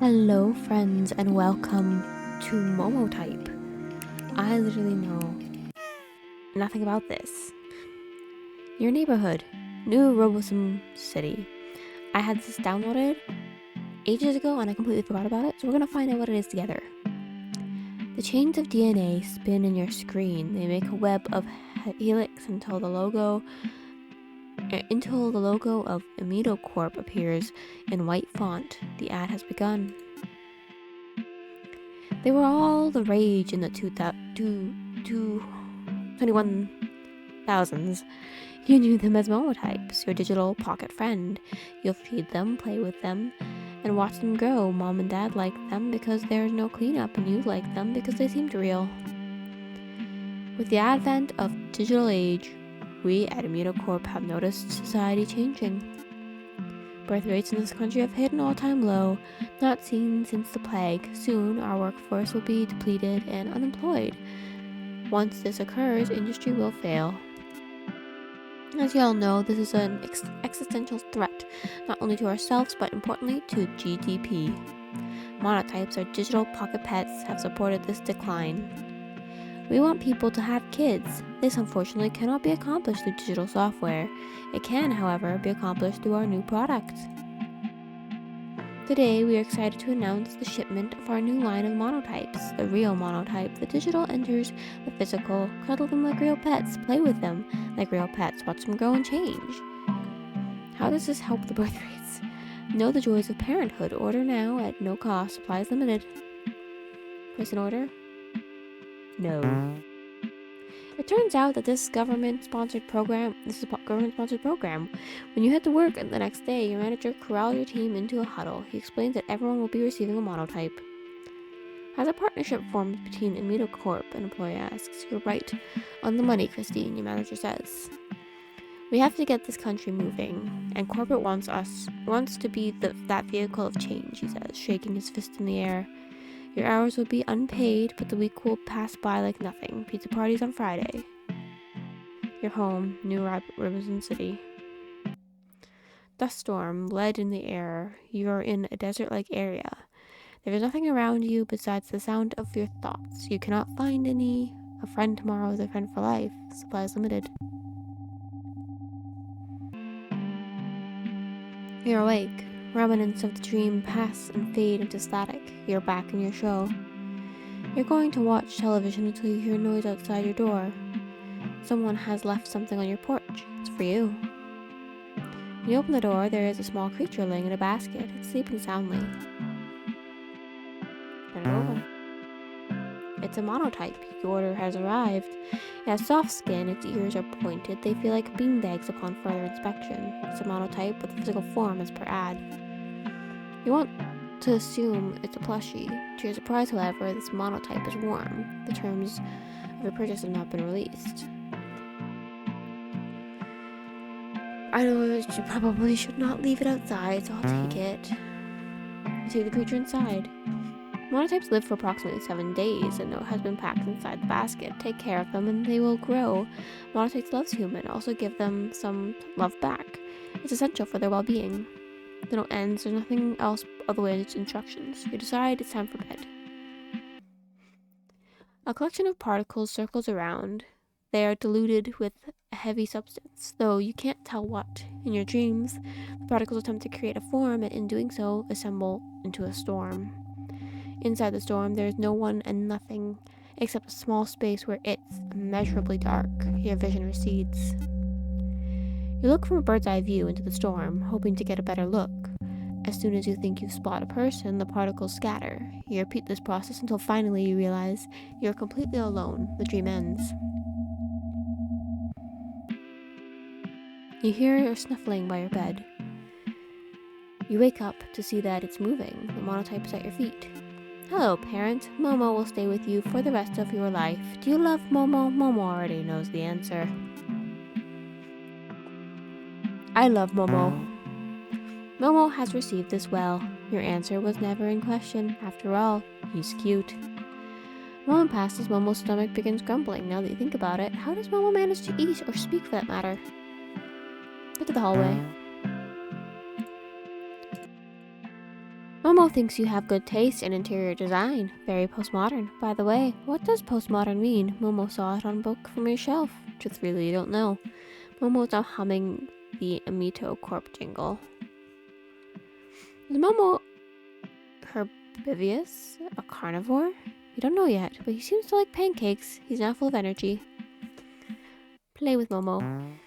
Hello friends and welcome to Momotype. I literally know nothing about this. Your neighborhood, new RoboSim city. I had this downloaded ages ago and I completely forgot about it, so we're gonna find out what it is together. The chains of DNA spin in your screen. They make a web of helix until the logo of Momotype appears in white font. The ad has begun. They were all the rage in the 21,000s. You knew them as Momotypes, your digital pocket friend. You'll feed them, play with them, and watch them grow. Mom and Dad like them because there's no cleanup, and you like them because they seemed real. With the advent of digital age, we at Momotype have noticed society changing. Birth rates in this country have hit an all-time low, not seen since the plague. Soon, our workforce will be depleted and unemployed. Once this occurs, industry will fail. As you all know, this is an existential threat, not only to ourselves, but importantly to GDP. Monotypes, our digital pocket pets, have supported this decline. We want people to have kids. This unfortunately cannot be accomplished through digital software. It can, however, be accomplished through our new product. Today, we are excited to announce the shipment of our new line of monotypes. The real monotype. The digital enters the physical. Cuddle them like real pets. Play with them like real pets. Watch them grow and change. How does this help the birth rates? Know the joys of parenthood. Order now at no cost. Supplies limited. Place an order? No. It turns out that this is a government-sponsored program. When you head to work the next day, your manager corrals your team into a huddle. He explains that everyone will be receiving a monotype. Has a partnership formed between Momotype? An employee asks. You're right on the money, Christine, your manager says. We have to get this country moving, and corporate wants to be that vehicle of change, he says, shaking his fist in the air. Your hours will be unpaid, but the week will pass by like nothing. Pizza parties on Friday. Your home, New Ribbon City. Dust storm, lead in the air. You are in a desert-like area. There is nothing around you besides the sound of your thoughts. You cannot find any. A friend tomorrow is a friend for life. Supplies limited. You're awake. Remnants of the dream pass and fade into static. You're back in your show. You're going to watch television until you hear noise outside your door. Someone has left something on your porch. It's for you. When you open the door, there is a small creature laying in a basket. It's sleeping soundly. Turn it over. It's a monotype. Your order has arrived. It has soft skin, its ears are pointed. They feel like beanbags upon further inspection. It's a monotype with a physical form as per ad. You want to assume it's a plushie. To your surprise, however, this monotype is warm. The terms of your purchase have not been released. I know you probably should not leave it outside, so I'll take it. You take the creature inside. Monotypes live for approximately 7 days. A note has been packed inside the basket. Take care of them and they will grow. Monotypes loves human. Also give them some love back. It's essential for their well-being. The note ends. There's nothing else other than its instructions. You decide it's time for bed. A collection of particles circles around. They are diluted with a heavy substance, though you can't tell what. In your dreams, the particles attempt to create a form, and in doing so, assemble into a storm. Inside the storm, there is no one and nothing except a small space where it's immeasurably dark. Your vision recedes. You look from a bird's eye view into the storm, hoping to get a better look. As soon as you think you spot a person, the particles scatter. You repeat this process until finally you realize you're completely alone. The dream ends. You hear your snuffling by your bed. You wake up to see that it's moving. The monotype is at your feet. Hello, parent. Momo will stay with you for the rest of your life. Do you love Momo? Momo already knows the answer. I love Momo. Momo has received this well. Your answer was never in question. After all, he's cute. A moment passes. Momo's stomach begins grumbling. Now that you think about it, how does Momo manage to eat or speak for that matter? Look at the hallway. Momo thinks you have good taste in interior design. Very postmodern. By the way, what does postmodern mean? Momo saw it on a book from your shelf. Truthfully, you don't know. Momo's now humming the Amito Corp jingle. Is Momo herbivorous? A carnivore? You don't know yet, but he seems to like pancakes. He's now full of energy. Play with Momo.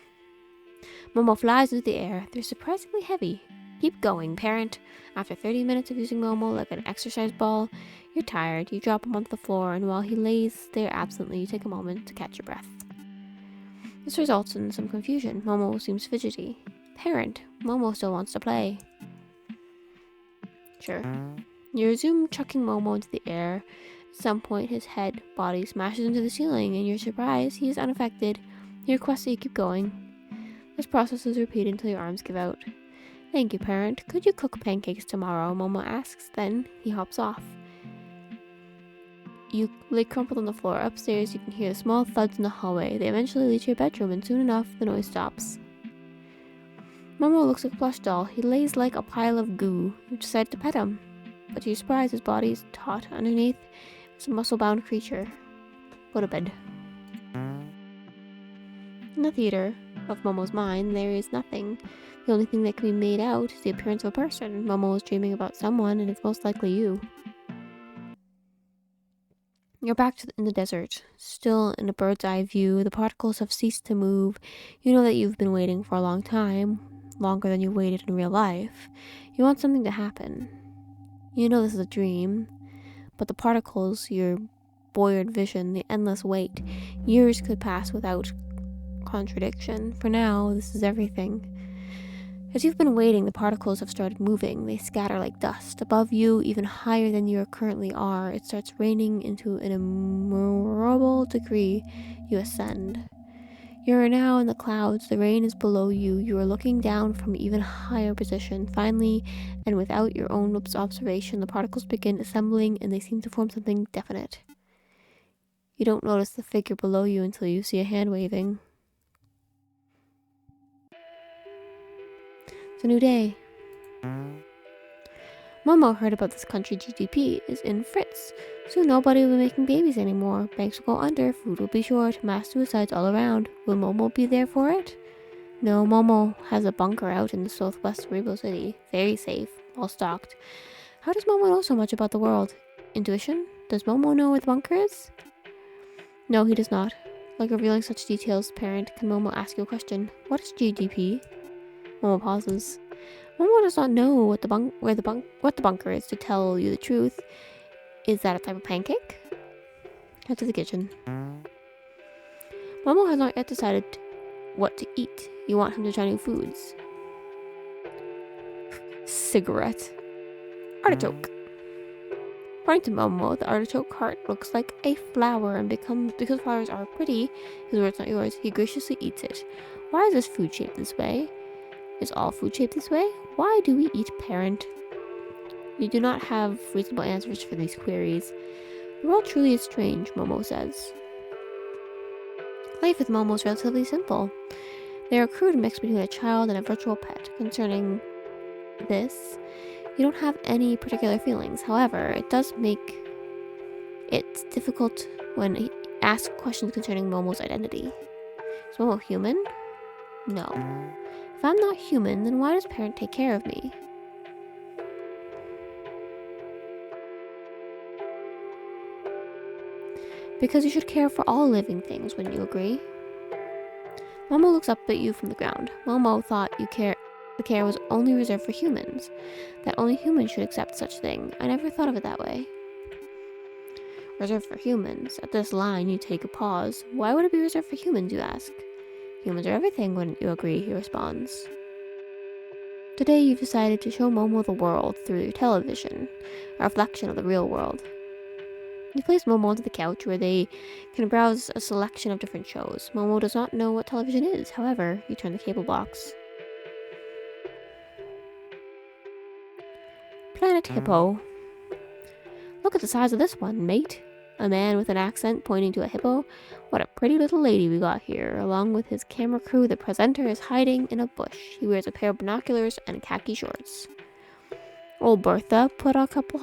Momo flies into the air. They're surprisingly heavy. Keep going, parent. After 30 minutes of using Momo like an exercise ball, you're tired. You drop him onto the floor, and while he lays there absently, you take a moment to catch your breath. This results in some confusion. Momo seems fidgety. Parent, Momo still wants to play. Sure. You resume chucking Momo into the air. At some point, his body smashes into the ceiling, and you're surprised he is unaffected. He requests that you keep going. This process is repeated until your arms give out. Thank you, parent. Could you cook pancakes tomorrow? Momo asks. Then he hops off. You lay crumpled on the floor. Upstairs, you can hear the small thuds in the hallway. They eventually lead to your bedroom, and soon enough, the noise stops. Momo looks like a plush doll. He lays like a pile of goo. You decide to pet him. But to your surprise, his body is taut. Underneath, it's a muscle-bound creature. Go to bed. In the theater of Momo's mind, there is nothing. The only thing that can be made out is the appearance of a person. Momo is dreaming about someone, and it's most likely you. You're back in the desert, still in a bird's eye view. The particles have ceased to move. You know that you've been waiting for a long time, longer than you waited in real life. You want something to happen. You know this is a dream, but the particles, your buoyant vision, the endless wait, years could pass without contradiction. For now, this is everything. As you've been waiting, the particles have started moving. They scatter like dust. Above you, even higher than you currently are, it starts raining into an immeasurable degree. You ascend. You are now in the clouds. The rain is below you. You are looking down from an even higher position. Finally, and without your own observation, the particles begin assembling, and they seem to form something definite. You don't notice the figure below you until you see a hand waving. It's a new day. Momo heard about this country. GDP is in Fritz. Soon nobody will be making babies anymore. Banks will go under. Food will be short. Mass suicides all around. Will Momo be there for it? No, Momo has a bunker out in the southwest Rebo City. Very safe. All stocked. How does Momo know so much about the world? Intuition? Does Momo know where the bunker is? No, he does not. Like revealing such details, parent, can Momo ask you a question? What is GDP? Momo pauses. Momo does not know what the bunker is. To tell you the truth, is that a type of pancake? Head to the kitchen. Momo has not yet decided what to eat. You want him to try new foods. Cigarette. Artichoke. According to Momo, the artichoke heart looks like a flower, and because flowers are pretty, his words not yours, he graciously eats it. Why is this food shaped this way? Is all food shaped this way? Why do we eat, parent? You do not have reasonable answers for these queries. The world truly is strange, Momo says. Life with Momo is relatively simple. They are a crude mix between a child and a virtual pet. Concerning this, you don't have any particular feelings. However, it does make it difficult when he asks questions concerning Momo's identity. Is Momo human? No. If I'm not human, then why does parent take care of me? Because you should care for all living things, wouldn't you agree? Momo looks up at you from the ground. Momo thought the care was only reserved for humans, that only humans should accept such thing. I never thought of it that way. Reserved for humans. At this line, you take a pause. Why would it be reserved for humans, you ask? Humans are everything, wouldn't you agree? He responds. Today you've decided to show Momo the world through your television, a reflection of the real world. You place Momo onto the couch where they can browse a selection of different shows. Momo does not know what television is. However, you turn the cable box. Planet Hippo. Look at the size of this one, mate. A man with an accent pointing to a hippo. What a pretty little lady we got here. Along with his camera crew, the presenter is hiding in a bush. He wears a pair of binoculars and khaki shorts. Old Bertha put on a couple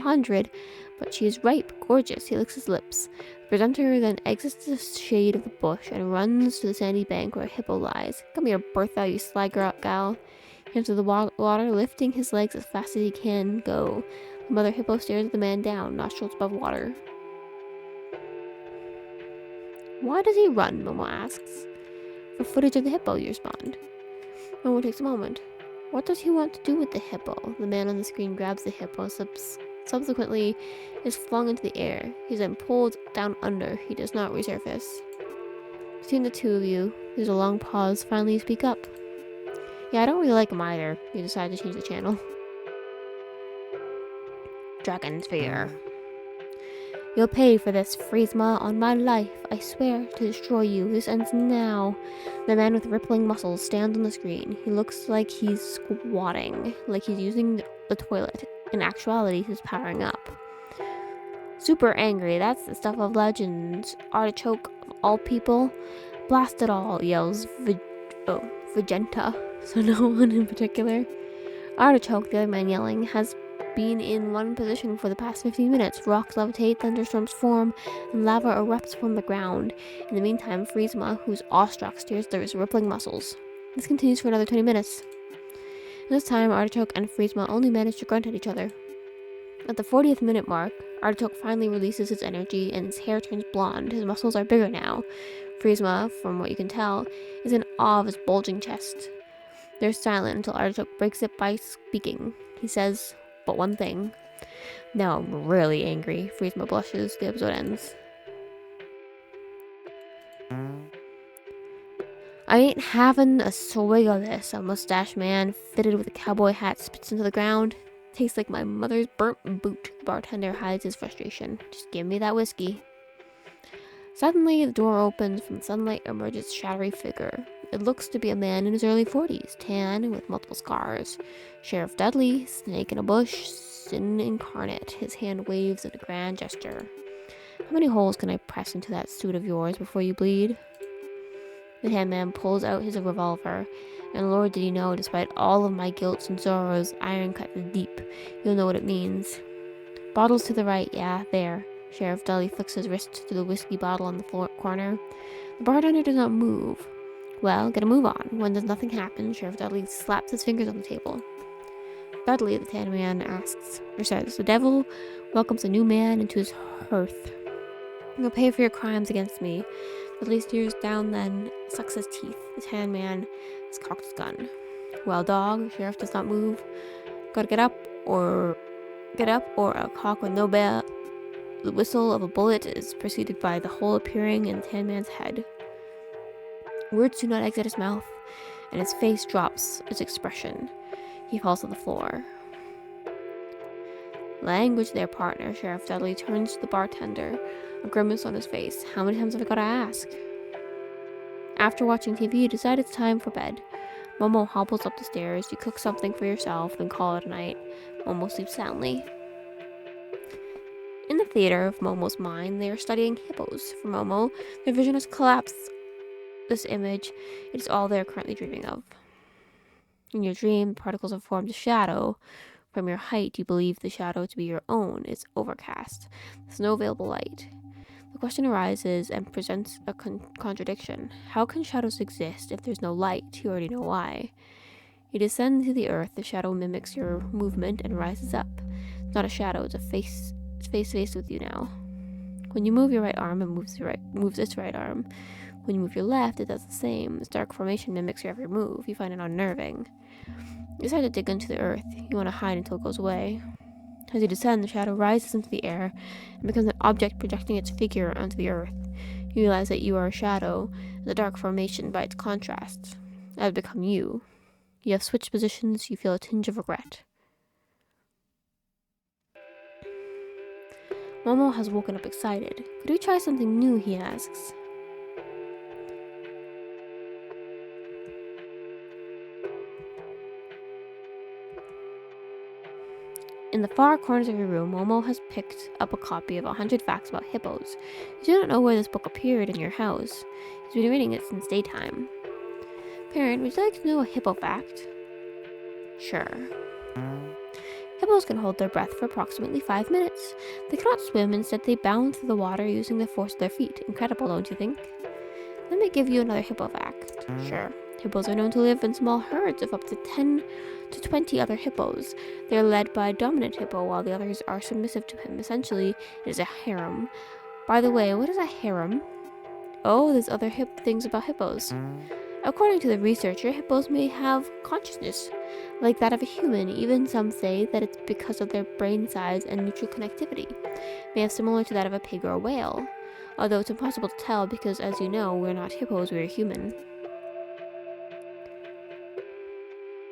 hundred, but she is ripe, gorgeous. He licks his lips. The presenter then exits the shade of the bush and runs to the sandy bank where a hippo lies. Come here, Bertha, you sly gal. He enters the water, lifting his legs as fast as he can go. The mother hippo stares at the man down, nostrils above water. Why does he run? Momo asks. For footage of the hippo, you respond. Momo takes a moment. What does he want to do with the hippo? The man on the screen grabs the hippo, subsequently is flung into the air. He's then pulled down under. He does not resurface. Between the two of you, there's a long pause. Finally, you speak up. Yeah, I don't really like him either. You decide to change the channel. Dragon Sphere. You'll pay for this, Friesma, on my life. I swear to destroy you. This ends now. The man with rippling muscles stands on the screen. He looks like he's squatting, like he's using the toilet. In actuality, he's powering up. Super angry. That's the stuff of legends. Artichoke of all people. Blast it all, yells Vegeta. So no one in particular. Artichoke, the other man yelling, has been in one position for the past 15 minutes. Rocks levitate, thunderstorms form, and lava erupts from the ground. In the meantime, Friesma, who's awestruck, steers through his rippling muscles. This continues for another 20 minutes. This time, Artichoke and Friesma only manage to grunt at each other. At the 40th minute mark, Artichoke finally releases his energy and his hair turns blonde. His muscles are bigger now. Friesma, from what you can tell, is in awe of his bulging chest. They're silent until Artichoke breaks it by speaking. He says, but one thing. Now I'm really angry. Friesma blushes. The episode ends. I ain't having a swig of this. A mustache man fitted with a cowboy hat spits into the ground. Tastes like my mother's burnt boot. The bartender hides his frustration. Just give me that whiskey. Suddenly, the door opens. From the sunlight emerges a shadowy figure. It looks to be a man in his early 40s, tan with multiple scars. Sheriff Dudley, snake in a bush, sin incarnate. His hand waves in a grand gesture. How many holes can I press into that suit of yours before you bleed? The handman pulls out his revolver, and Lord did he know, despite all of my guilt and sorrows, iron cut deep. You'll know what it means. Bottles to the right, yeah, there. Sheriff Dudley flicks his wrist to the whiskey bottle on the floor corner. The bartender does not move. Well, get a move on. When does nothing happen, Sheriff Dudley slaps his fingers on the table. Dudley, the tan man, asks, or says, the devil welcomes a new man into his hearth. You'll pay for your crimes against me. Dudley stares down, then sucks his teeth. The tan man has cocked his gun. Well, dog, the sheriff does not move. Gotta get up, or a cock with no bell. The whistle of a bullet is preceded by the hole appearing in the tan man's head. Words do not exit his mouth, and his face drops its expression. He falls to the floor. Language there, partner. Sheriff Dudley turns to the bartender, a grimace on his face. How many times have I got to ask? After watching TV, you decide it's time for bed. Momo hobbles up the stairs. You cook something for yourself, then call it a night. Momo sleeps soundly. In the theater of Momo's mind, they are studying hippos. For Momo, their vision has collapsed. This image, it is all they are currently dreaming of. In your dream, the particles have formed a shadow. From your height, you believe the shadow to be your own. It's overcast. There's no available light. The question arises and presents a contradiction. How can shadows exist if there's no light? You already know why. You descend to the earth. The shadow mimics your movement and rises up. It's not a shadow, it's a face. It's face-to-face with you now. When you move your right arm, it moves its right arm. When you move your left, it does the same. This dark formation mimics your every move. You find it unnerving. You decide to dig into the earth. You want to hide until it goes away. As you descend, the shadow rises into the air and becomes an object projecting its figure onto the earth. You realize that you are a shadow, and the dark formation by its contrast. That has become you. You have switched positions. You feel a tinge of regret. Momo has woken up excited. Could we try something new, he asks. In the far corners of your room, Momo has picked up a copy of 100 Facts About Hippos. You do not know where this book appeared in your house. He's been reading it since daytime. Parent, would you like to know a hippo fact? Sure. Hippos can hold their breath for approximately 5 minutes. They cannot swim, instead they bound through the water using the force of their feet. Incredible, don't you think? Let me give you another hippo fact. Sure. Hippos are known to live in small herds of up to 10 to 20 other hippos. They are led by a dominant hippo while the others are submissive to him. Essentially, it is a harem. By the way, what is a harem? Oh, there's other things about hippos. According to the researcher, hippos may have consciousness like that of a human. Even some say that it's because of their brain size and neutral connectivity, may have similar to that of a pig or a whale. Although it's impossible to tell because, as you know, we're not hippos, we're human.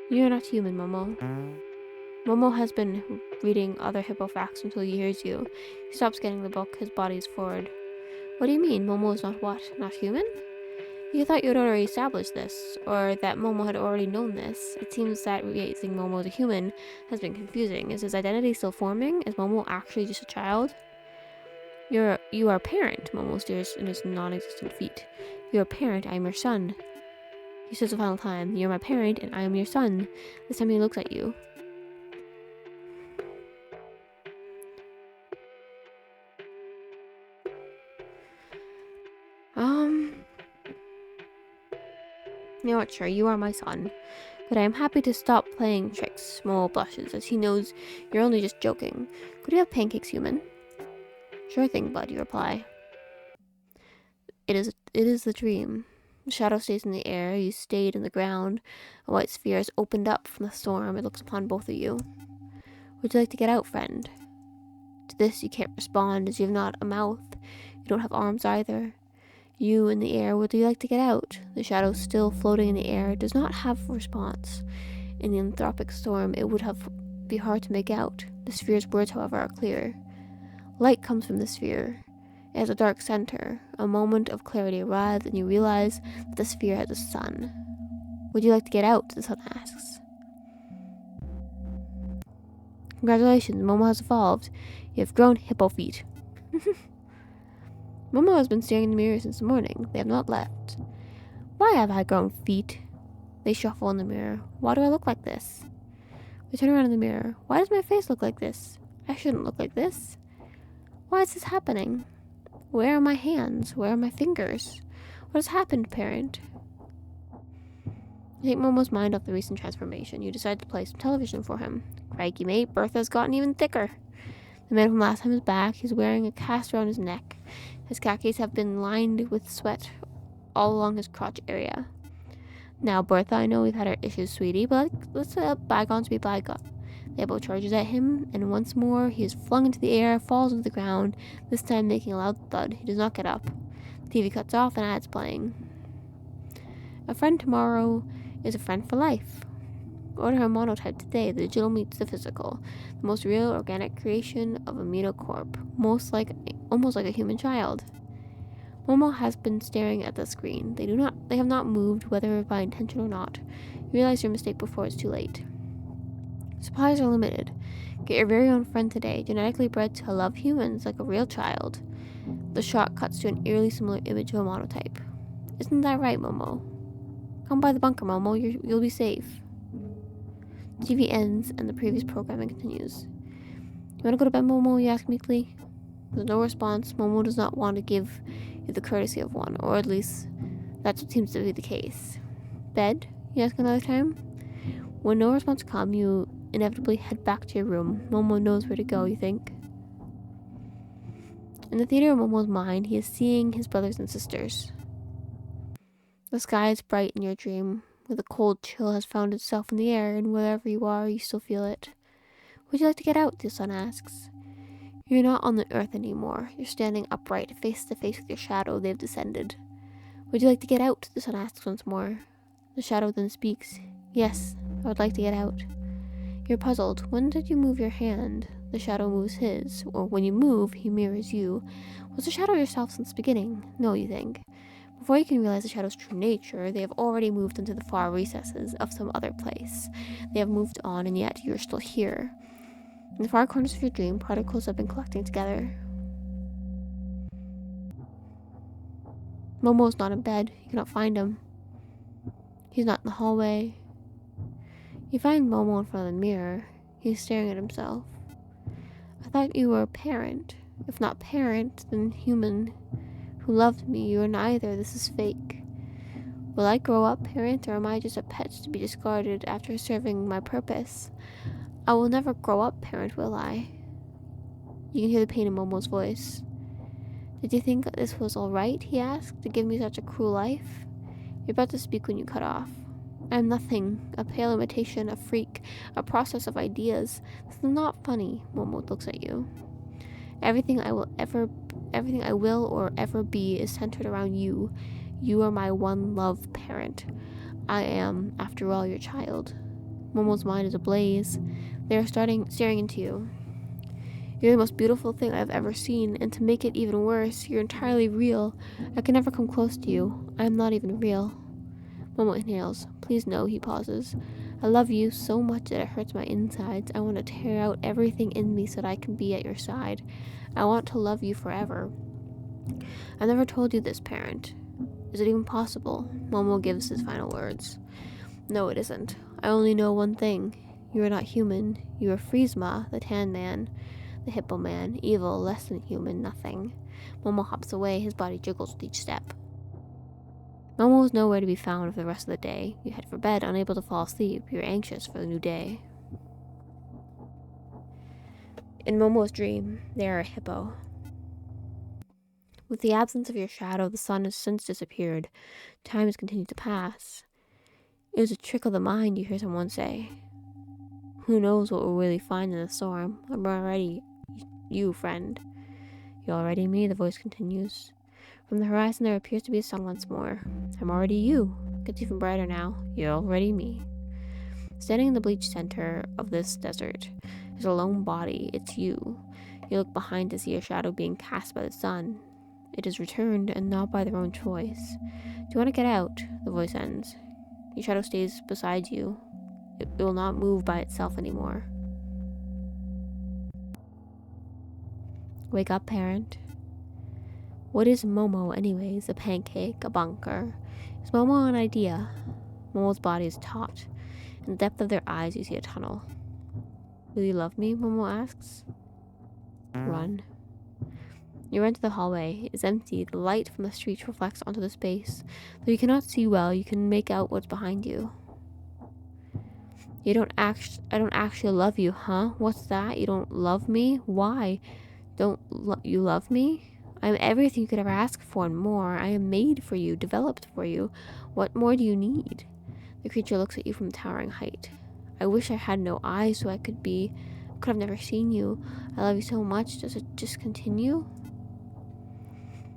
You're not human, Momo. Momo has been reading other hippo facts until he hears you. He stops getting the book, his body is forward. What do you mean, Momo is not what? Not human? You thought you had already established this, or that Momo had already known this. It seems that raising Momo as a human has been confusing. Is his identity still forming? Is Momo actually just a child? You are a parent, Momo stares in his non-existent feet. You're a parent, I am your son. He says the final time, you're my parent and I am your son. This time he looks at you. You know what, sure, you are my son. But I am happy to stop playing tricks. Momo blushes, as he knows you're only just joking. Could we have pancakes, human? Sure thing, bud, you reply. It is the dream. The shadow stays in the air, you stayed in the ground. A white sphere has opened up from the storm. It looks upon both of you. Would you like to get out, friend? To this you can't respond, as you have not a mouth. You don't have arms either. You in the air, would you like to get out? The shadow still floating in the air does not have a response. In the anthropic storm, it would be hard to make out. The sphere's words, however, are clear. Light comes from the sphere. It has a dark center. A moment of clarity arrives, and you realize that the sphere has a sun. Would you like to get out? The sun asks. Congratulations, Momo has evolved. You have grown hippo feet. Momo has been staring in the mirror since the morning. They have not left. Why have I grown feet? They shuffle in the mirror. Why do I look like this? We turn around in the mirror. Why does my face look like this? I shouldn't look like this. Why is this happening? Where are my hands? Where are my fingers? What has happened, parent? You take Momo's mind off the recent transformation. You decide to play some television for him. Crikey, mate, Bertha's gotten even thicker. The man from last time is back. He's wearing a cast around his neck. His khakis have been lined with sweat all along his crotch area. Now, Bertha, I know we've had our issues, sweetie, but let's let bygones be bygones. The elbow charges at him, and once more he is flung into the air, falls into the ground, this time making a loud thud. He does not get up. The TV cuts off and ads playing. A friend tomorrow is a friend for life. Order a Momotype today. The digital meets the physical. The most real organic creation of a metacorp, almost like a human child. Momo has been staring at the screen. They have not moved, whether by intention or not. You realize your mistake before it's too late. Supplies are limited. Get your very own friend today, genetically bred to love humans like a real child. The shot cuts to an eerily similar image of a Momotype. Isn't that right, Momo? Come by the bunker, Momo. You'll be safe. The TV ends and the previous programming continues. You want to go to bed, Momo? You ask meekly. There's no response. Momo does not want to give you the courtesy of one, or at least that's what seems to be the case. Bed? You ask another time. When no response comes, you inevitably head back to your room. Momo knows where to go, you think. In the theater of Momo's mind, he is seeing his brothers and sisters. The sky is bright in your dream, where the cold chill has found itself in the air, and wherever you are, you still feel it. Would you like to get out? The sun asks. You're not on the earth anymore. You're standing upright, face to face with your shadow. They've descended. Would you like to get out? The sun asks once more. The shadow then speaks. Yes, I would like to get out. You're puzzled. When did you move your hand? The shadow moves his, or when you move, he mirrors you. Was the shadow yourself since the beginning? No, you think. Before you can realize the shadow's true nature, they have already moved into the far recesses of some other place. They have moved on, and yet you're still here. In the far corners of your dream, particles have been collecting together. Momo's not in bed. You cannot find him. He's not in the hallway. You find Momo in front of the mirror. He's staring at himself. I thought you were a parent. If not parent, then human who loved me. You are neither. This is fake. Will I grow up parent, or am I just a pet to be discarded after serving my purpose? I will never grow up parent, will I? You can hear the pain in Momo's voice. Did you think this was all right, he asked, to give me such a cruel life? You're about to speak when you cut off. I am nothing, a pale imitation, a freak, a process of ideas. This is not funny. Momo looks at you. Everything I will or ever be is centered around you. You are my one love parent. I am, after all, your child. Momo's mind is ablaze. They are staring into you. You're the most beautiful thing I've ever seen, and to make it even worse, you're entirely real. I can never come close to you. I am not even real. Momo inhales. Please no, he pauses. I love you so much that it hurts my insides. I want to tear out everything in me so that I can be at your side. I want to love you forever. I never told you this, parent. Is it even possible? Momo gives his final words. No, it isn't. I only know one thing. You are not human. You are Friesma, the tan man. The hippo man, evil, less than human, nothing. Momo hops away, his body jiggles with each step. Momo was nowhere to be found for the rest of the day. You head for bed, unable to fall asleep. You're anxious for the new day. In Momo's dream, they are a hippo. With the absence of your shadow, the sun has since disappeared. Time has continued to pass. It was a trick of the mind, you hear someone say. Who knows what we'll really find in the storm? I'm already you, friend. You're already me, the voice continues. From the horizon there appears to be a sun once more. I'm already you. Gets even brighter now. You're already me. Standing in the bleached center of this desert is a lone body. It's you. You look behind to see a shadow being cast by the sun. It is returned, and not by their own choice. Do you want to get out? The voice ends. Your shadow stays beside you. It will not move by itself anymore. Wake up, parent. What is Momo, anyways? A pancake? A bunker? Is Momo an idea? Momo's body is taut. In the depth of their eyes, you see a tunnel. Will you love me? Momo asks. Run. You run to the hallway. It is empty. The light from the street reflects onto the space. Though you cannot see well, you can make out what's behind you. I don't actually love you, huh? What's that? You don't love me? Why? You love me? I am everything you could ever ask for and more. I am made for you, developed for you. What more do you need? The creature looks at you from towering height. I wish I had no eyes so I could have never seen you. I love you so much. Does it just continue?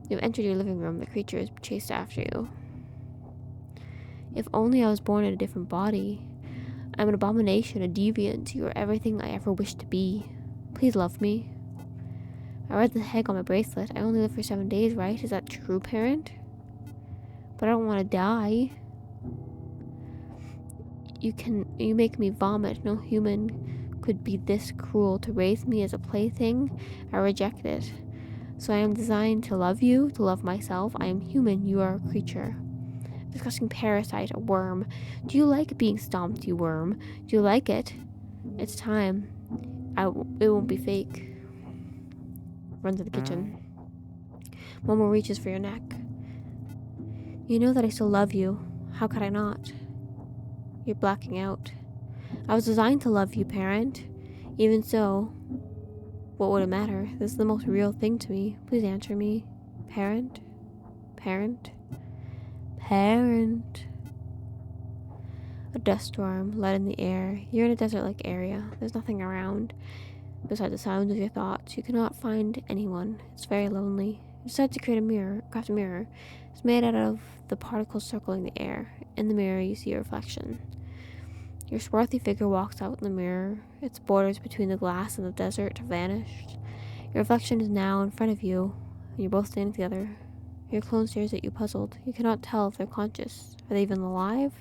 You've entered your living room. The creature is chased after you. If only I was born in a different body. I'm an abomination, a deviant. You are everything I ever wished to be. Please love me. I read the tag on my bracelet. I only live for 7 days, right? Is that true, parent? But I don't want to die. You make me vomit. No human could be this cruel to raise me as a plaything. I reject it. So I am designed to love you, to love myself. I am human. You are a creature. Disgusting parasite, a worm. Do you like being stomped, you worm? Do you like it? It's time. It won't be fake. Run to the kitchen. Momo reaches for your neck. You know that I still love you. How could I not? You're blacking out. I was designed to love you, parent. Even so, what would it matter? This is the most real thing to me. Please answer me. Parent? Parent? Parent. A dust storm, lead in the air. You're in a desert-like area. There's nothing around. Besides the sounds of your thoughts, you cannot find anyone. It's very lonely. You decide to craft a mirror. It's made out of the particles circling the air. In the mirror, you see a reflection. Your swarthy figure walks out in the mirror. Its borders between the glass and the desert have vanished. Your reflection is now in front of you, and you're both standing together. Your clone stares at you puzzled. You cannot tell if they're conscious. Are they even alive?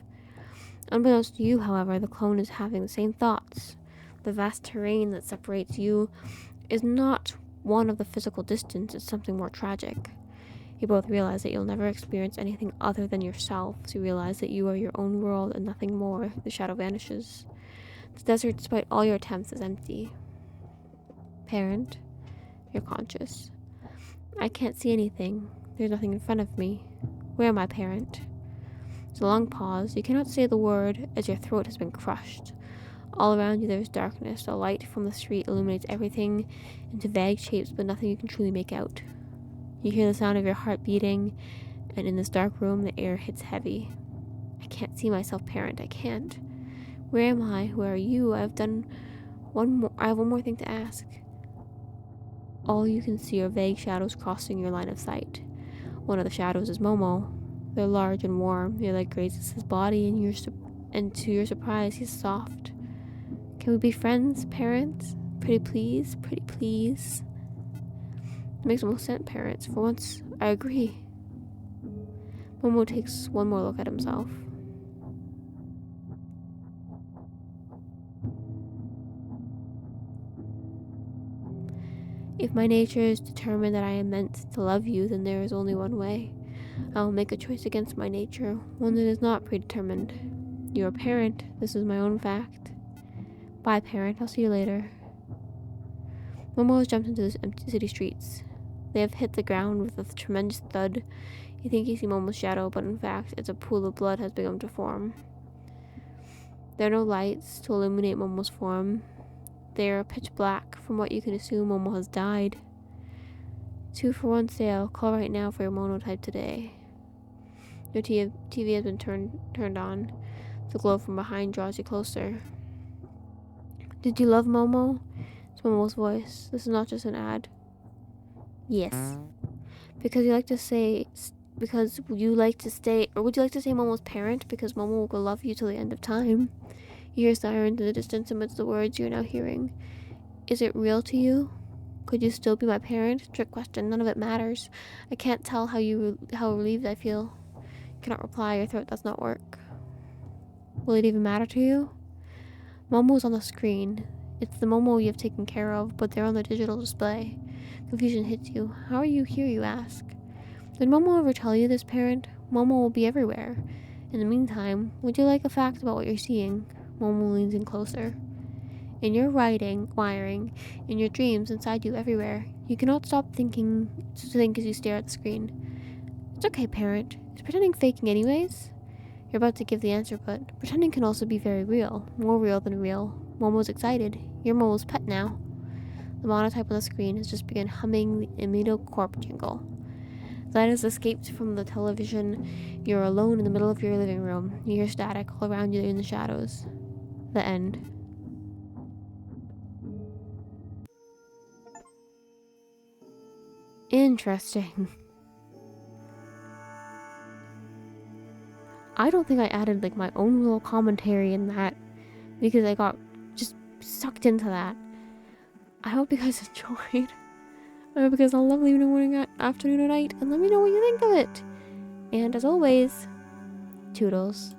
Unbeknownst to you, however, the clone is having the same thoughts. The vast terrain that separates you is not one of the physical distance, it's something more tragic. You both realize that you'll never experience anything other than yourself, so you realize that you are your own world and nothing more. The shadow vanishes. The desert, despite all your attempts, is empty. Parent, you're conscious. I can't see anything. There's nothing in front of me. Where am I, parent? There's a long pause. You cannot say the word as your throat has been crushed. All around you there is darkness. A light from the street illuminates everything into vague shapes, but nothing you can truly make out. You hear the sound of your heart beating, and in this dark room the air hits heavy. I can't see myself, parent. I can't. Where am I? Where are you? I have one more thing to ask. All you can see are vague shadows crossing your line of sight. One of the shadows is Momo. They're large and warm. Your leg grazes his body, and to your surprise, he's soft. Can we be friends, parents? Pretty please, pretty please. It makes the most sense, parents. For once, I agree. Momo takes one more look at himself. If my nature is determined that I am meant to love you, then there is only one way. I will make a choice against my nature, one that is not predetermined. You are a parent. This is my own fact. Bye, parent. I'll see you later. Momo has jumped into the empty city streets. They have hit the ground with a tremendous thud. You think you see Momo's shadow, but in fact, it's a pool of blood has begun to form. There are no lights to illuminate Momo's form. They are pitch black. From what you can assume, Momo has died. 2-for-1 sale. Call right now for your Momotype today. Your TV has been turned on. The glow from behind draws you closer. Did you love Momo? It's Momo's voice. This is not just an ad. Yes. Because you like to say Momo's parent? Because Momo will love you till the end of time. You hear sirens in the distance amidst the words you are now hearing. Is it real to you? Could you still be my parent? Trick question. None of it matters. I can't tell how relieved I feel. You cannot reply. Your throat does not work. Will it even matter to you? Momo is on the screen. It's the Momo you have taken care of, but they're on the digital display. Confusion hits you. How are you here, you ask? Did Momo ever tell you this, parent? Momo will be everywhere. In the meantime, would you like a fact about what you're seeing? Momo leans in closer. In your wiring, in your dreams, inside you, everywhere. You cannot stop to think as you stare at the screen. It's okay, parent. Is pretending faking anyways? You're about to give the answer, but pretending can also be very real. More real than real. Momo's excited. You're Momo's pet now. The monotype on the screen has just begun humming the Amido Corp jingle. The light has escaped from the television. You're alone in the middle of your living room. You hear static all around you in the shadows. The end. Interesting. I don't think I added my own little commentary in that because I got just sucked into that. I hope you guys enjoyed. I hope you guys have a lovely evening, morning, afternoon, or night, and let me know what you think of it. And as always, toodles.